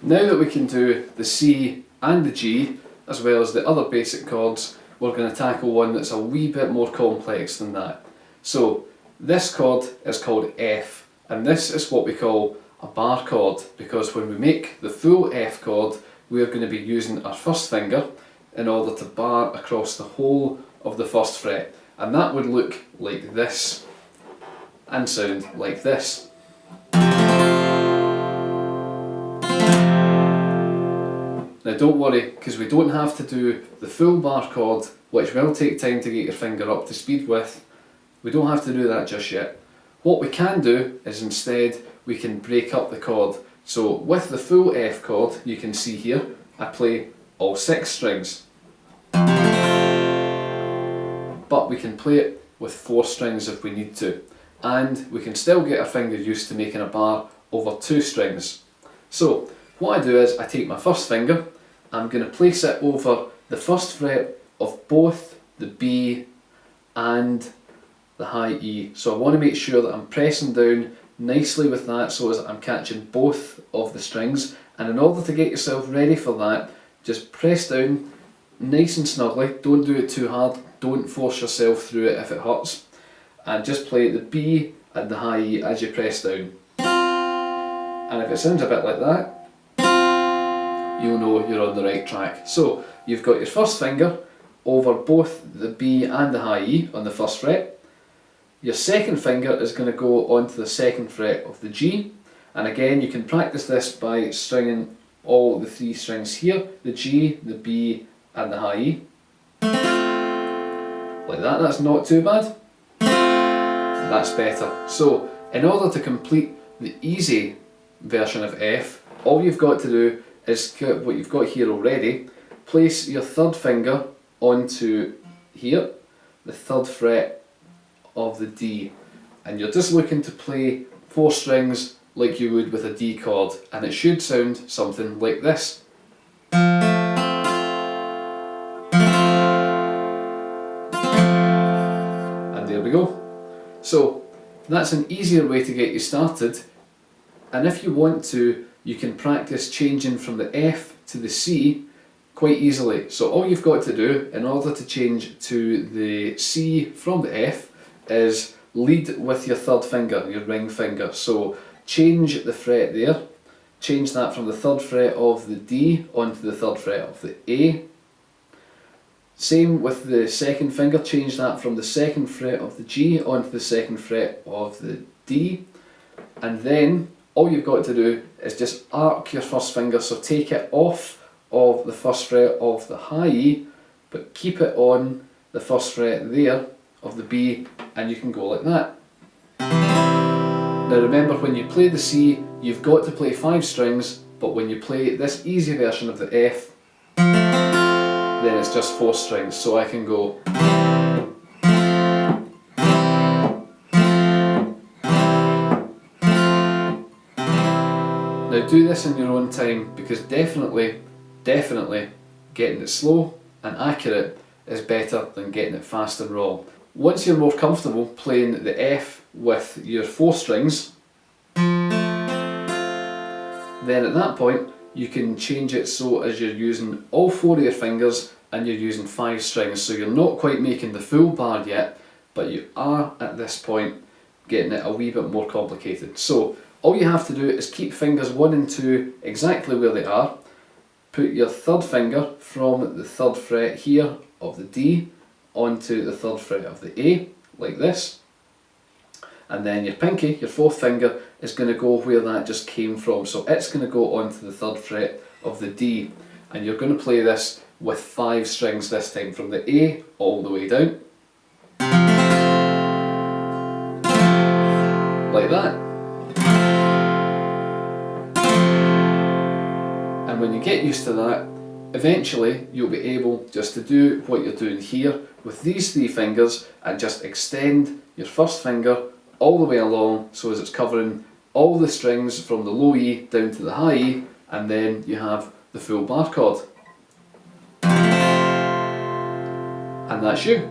Now that we can do the C and the G, as well as the other basic chords, we're going to tackle one that's a wee bit more complex than that. So this chord is called F, and this is what we call a bar chord, because when we make the full F chord, we're going to be using our first finger in order to bar across the whole of the first fret, and that would look like this and sound like this. Now don't worry, because we don't have to do the full bar chord, which will take time to get your finger up to speed with. We don't have to do that just yet. What we can do is instead we can break up the chord. So with the full F chord, you can see here, I play all 6 strings. But we can play it with 4 strings if we need to. And we can still get our finger used to making a bar over 2 strings. So what I do is I take my first finger, I'm going to place it over the first fret of both the B and the high E. So I want to make sure that I'm pressing down nicely with that so as I'm catching both of the strings, and in order to get yourself ready for that, just press down nice and snugly, don't do it too hard, don't force yourself through it if it hurts, and just play the B and the high E as you press down. And if it sounds a bit like that, you'll know you're on the right track. So you've got your first finger over both the B and the high E on the first fret. Your second finger is going to go onto the 2nd fret of the G, and again you can practice this by stringing all the 3 strings here, the G, the B and the high E. Like that, that's not too bad. That's better. So in order to complete the easy version of F, all you've got to do is what you've got here already, place your 3rd finger onto here, the 3rd fret of the D, and you're just looking to play 4 strings like you would with a D chord, and it should sound something like this. And there we go. So that's an easier way to get you started, and if you want to, you can practice changing from the F to the C quite easily. So all you've got to do in order to change to the C from the F is lead with your 3rd finger, your ring finger. So change the fret there, change that from the 3rd fret of the D onto the 3rd fret of the A. Same with the 2nd finger, change that from the 2nd fret of the G onto the 2nd fret of the D. And then all you've got to do is just arc your first finger, so take it off of the 1st fret of the high E, but keep it on the 1st fret there of the B, and you can go like that. Now remember, when you play the C, you've got to play 5 strings, but when you play this easy version of the F, then it's just 4 strings, so I can go. Now do this in your own time, because definitely getting it slow and accurate is better than getting it fast and raw. Once you're more comfortable playing the F with your 4 strings, then at that point you can change it so as you're using all 4 of your fingers and you're using 5 strings. So you're not quite making the full bar yet, but you are at this point getting it a wee bit more complicated. So all you have to do is keep fingers 1 and 2 exactly where they are. Put your 3rd finger from the 3rd fret here of the D onto the 3rd fret of the A, like this. And then your pinky, your 4th finger, is going to go where that just came from. So it's going to go onto the 3rd fret of the D. And you're going to play this with 5 strings this time, from the A all the way down. Like that. And when you get used to that, eventually you'll be able just to do what you're doing here with these 3 fingers and just extend your 1st finger all the way along so as it's covering all the strings from the low E down to the high E, and then you have the full bar chord. And that's you.